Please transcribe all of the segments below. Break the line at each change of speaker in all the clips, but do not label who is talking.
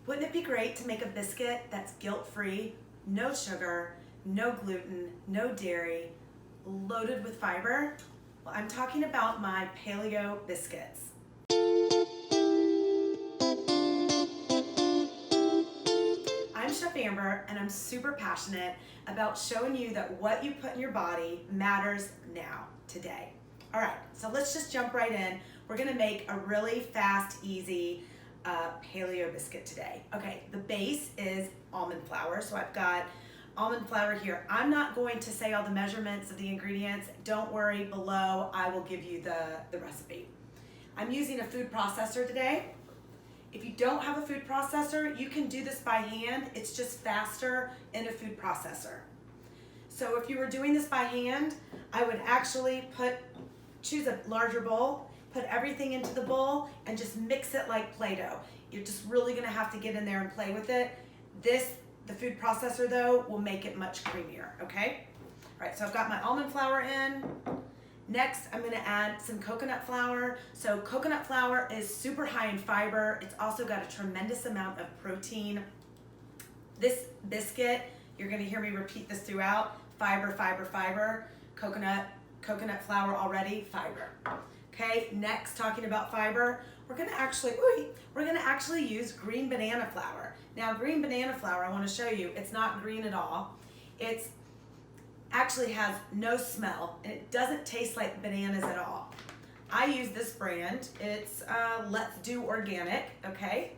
Wouldn't it be great to make a biscuit that's guilt-free, no sugar, no gluten, no dairy, loaded with fiber? Well, I'm talking about my Paleo Biscuits. I'm Chef Amber, and I'm super passionate about showing you that what you put in your body matters now, today. All right, so let's just jump right in. We're gonna make a really fast, easy paleo biscuit today. Okay, the base is almond flour, so I've got almond flour here. I'm not going to say all the measurements of the ingredients. Don't worry, below I will give you the recipe. I'm using a food processor today. If you don't have a food processor, you can do this by hand. It's just faster in a food processor. So if you were doing this by hand, I would actually choose a larger bowl, put everything into the bowl, and just mix it like Play-Doh. You're just really gonna have to get in there and play with it. The food processor though, will make it much creamier, okay? All right, so I've got my almond flour in. Next, I'm gonna add some coconut flour. So coconut flour is super high in fiber. It's also got a tremendous amount of protein. This biscuit, you're gonna hear me repeat this throughout, fiber, fiber, fiber, coconut flour already, fiber. Okay, next, talking about fiber, we're gonna actually use green banana flour. Now, green banana flour, I wanna show you, it's not green at all. It's actually has no smell, and it doesn't taste like bananas at all. I use this brand. It's Let's Do Organic, okay?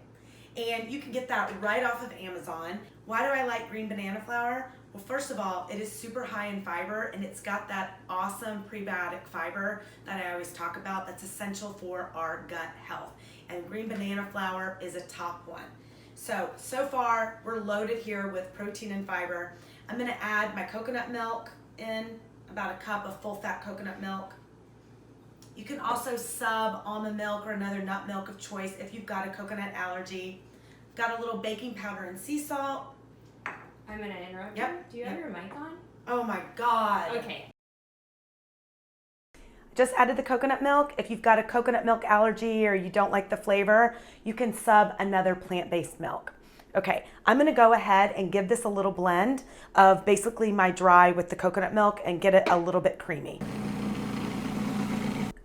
And you can get that right off of Amazon. Why do I like green banana flour? Well, first of all, it is super high in fiber, and it's got that awesome prebiotic fiber that I always talk about that's essential for our gut health. And green banana flour is a top one. So far, we're loaded here with protein and fiber. I'm gonna add my coconut milk in, about a cup of full fat coconut milk. You can also sub almond milk or another nut milk of choice if you've got a coconut allergy. Got a little baking powder and sea salt.
I'm gonna interrupt
Yep.
you. Do you have your mic on?
Oh my God.
Okay.
Just added the coconut milk. If you've got a coconut milk allergy or you don't like the flavor, you can sub another plant-based milk. Okay, I'm gonna go ahead and give this a little blend of basically my dry with the coconut milk and get it a little bit creamy.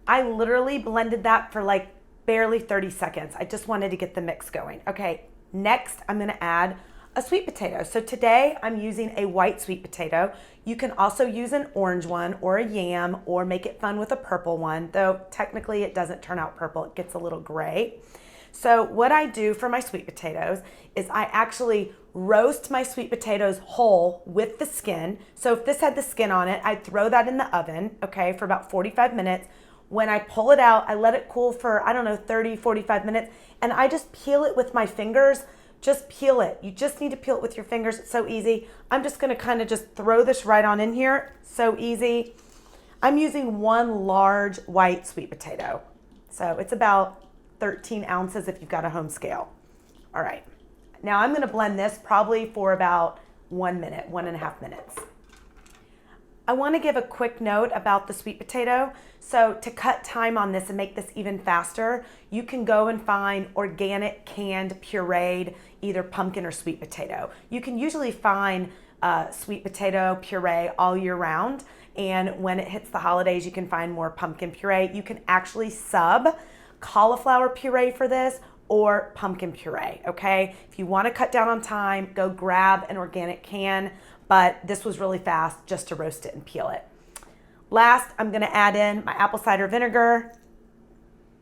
I literally blended that for like barely 30 seconds. I just wanted to get the mix going. Okay, next I'm gonna add a sweet potato. So today I'm using a white sweet potato. You can also use an orange one or a yam or make it fun with a purple one, though technically it doesn't turn out purple, it gets a little gray. So what I do for my sweet potatoes is I actually roast my sweet potatoes whole with the skin. So if this had the skin on it, I'd throw that in the oven, okay, for about 45 minutes. When I pull it out, I let it cool for, 30, 45 minutes, and I just peel it with my fingers. Just peel it. You just need to peel it with your fingers. It's so easy. I'm just gonna kind of just throw this right on in here. So easy. I'm using one large white sweet potato. So it's about 13 ounces if you've got a home scale. All right. Now I'm gonna blend this probably for about 1 minute, 1.5 minutes. I wanna give a quick note about the sweet potato. So to cut time on this and make this even faster, you can go and find organic canned pureed, either pumpkin or sweet potato. You can usually find sweet potato puree all year round. And when it hits the holidays, you can find more pumpkin puree. You can actually sub cauliflower puree for this or pumpkin puree, okay? If you wanna cut down on time, go grab an organic can, but this was really fast just to roast it and peel it. Last, I'm gonna add in my apple cider vinegar.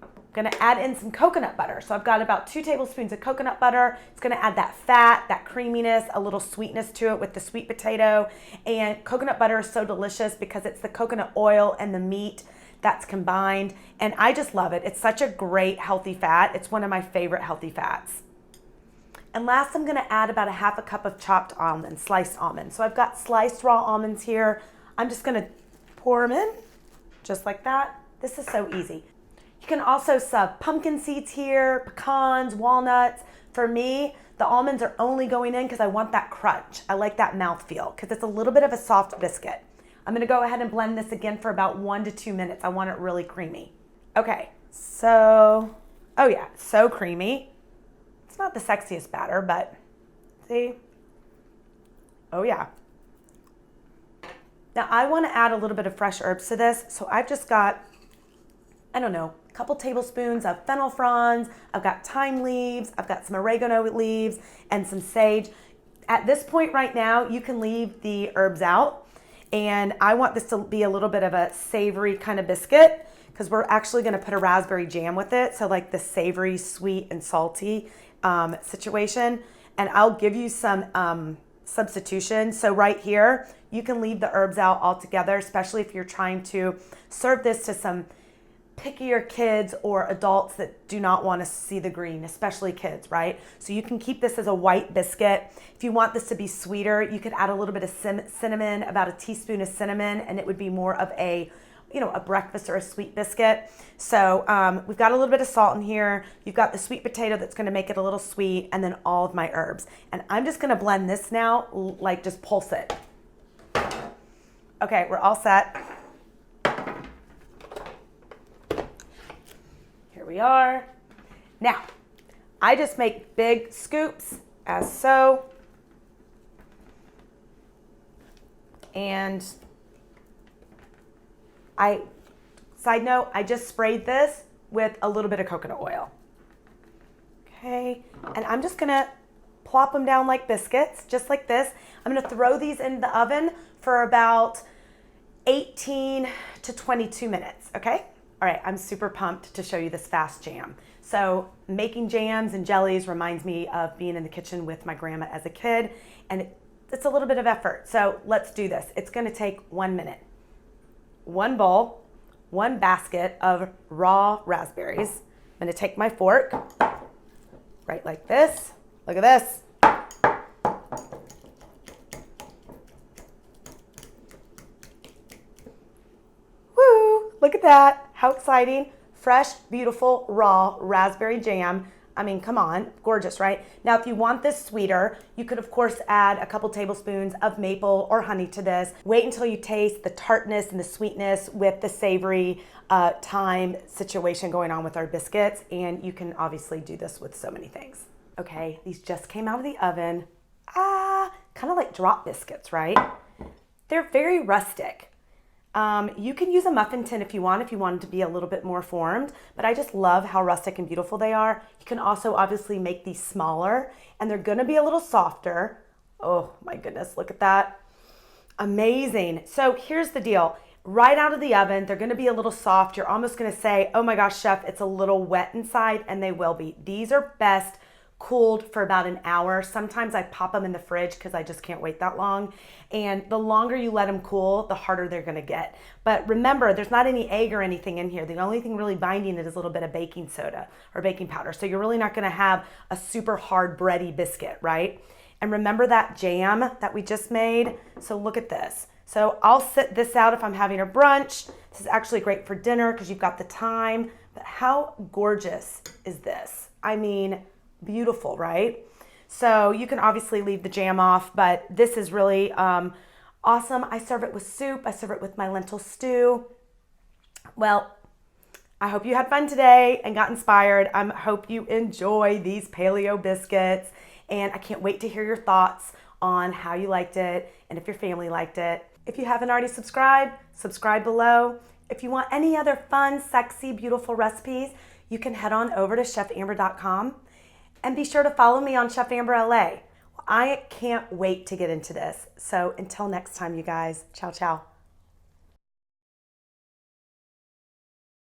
I'm gonna add in some coconut butter. So I've got about 2 tablespoons of coconut butter. It's gonna add that fat, that creaminess, a little sweetness to it with the sweet potato. And coconut butter is so delicious because it's the coconut oil and the meat that's combined. And I just love it. It's such a great healthy fat. It's one of my favorite healthy fats. And last, I'm gonna add about 1/2 cup of chopped almonds, sliced almonds. So I've got sliced raw almonds here. I'm just gonna pour them in, just like that. This is so easy. You can also sub pumpkin seeds here, pecans, walnuts. For me, the almonds are only going in because I want that crunch. I like that mouthfeel because it's a little bit of a soft biscuit. I'm gonna go ahead and blend this again for about 1 to 2 minutes. I want it really creamy. Okay, so, oh yeah, so creamy. It's It's not the sexiest batter, but see? Oh yeah. Now I want to add a little bit of fresh herbs to this, so I've just got, I don't know, a couple tablespoons of fennel fronds, I've got thyme leaves, I've got some oregano leaves, and some sage. At this point right now, you can leave the herbs out, and I want this to be a little bit of a savory kind of biscuit because we're actually going to put a raspberry jam with it, so like the savory, sweet, and salty situation. And I'll give you some substitution. So right here, you can leave the herbs out altogether, especially if you're trying to serve this to some pickier kids or adults that do not want to see the green, especially kids, right? So you can keep this as a white biscuit. If you want this to be sweeter, you could add a little bit of cinnamon, about a teaspoon of cinnamon, and it would be more of a, you know, a breakfast or a sweet biscuit. So we've got a little bit of salt in here. You've got the sweet potato that's going to make it a little sweet, and then all of my herbs. And I'm just going to blend this now, like just pulse it. Okay, we're all set. Here we are. Now, I just make big scoops as so. And side note, I just sprayed this with a little bit of coconut oil. Okay, and I'm just gonna plop them down like biscuits, just like this. I'm gonna throw these in the oven for about 18 to 22 minutes, okay? All right, I'm super pumped to show you this fast jam. So making jams and jellies reminds me of being in the kitchen with my grandma as a kid, and it's a little bit of effort. So let's do this. It's gonna take 1 minute. One bowl, one basket of raw raspberries. I'm gonna take my fork, right like this. Look at this. Woo, look at that. How exciting. Fresh, beautiful, raw raspberry jam. I mean, come on, gorgeous, right? Now, if you want this sweeter, you could, of course, add a couple tablespoons of maple or honey to this. Wait until you taste the tartness and the sweetness with the savory thyme situation going on with our biscuits, and you can obviously do this with so many things. Okay, these just came out of the oven. Kind of like drop biscuits, right? They're very rustic. You can use a muffin tin if you want it to be a little bit more formed, but I just love how rustic and beautiful they are. You can also obviously make these smaller, and they're gonna be a little softer. Oh my goodness, look at that. Amazing. So here's the deal. Right out of the oven, they're gonna be a little soft. You're almost gonna say, oh my gosh, chef, it's a little wet inside, and they will be. These are best cooled for about an hour. Sometimes I pop them in the fridge because I just can't wait that long. And the longer you let them cool, the harder they're gonna get. But remember, there's not any egg or anything in here. The only thing really binding it is a little bit of baking soda or baking powder. So you're really not gonna have a super hard bready biscuit, right? And remember that jam that we just made? So look at this. So I'll sit this out if I'm having a brunch. This is actually great for dinner because you've got the time. But how gorgeous is this? I mean, beautiful, right? So you can obviously leave the jam off, but this is really awesome. I serve it with soup. I serve it with my lentil stew. Well, I hope you had fun today and got inspired. I hope you enjoy these paleo biscuits, and I can't wait to hear your thoughts on how you liked it and if your family liked it. If you haven't already subscribed, subscribe below. If you want any other fun, sexy, beautiful recipes, you can head on over to chefamber.com. And be sure to follow me on Chef Amber LA. I can't wait to get into this. So until next time, you guys, ciao, ciao.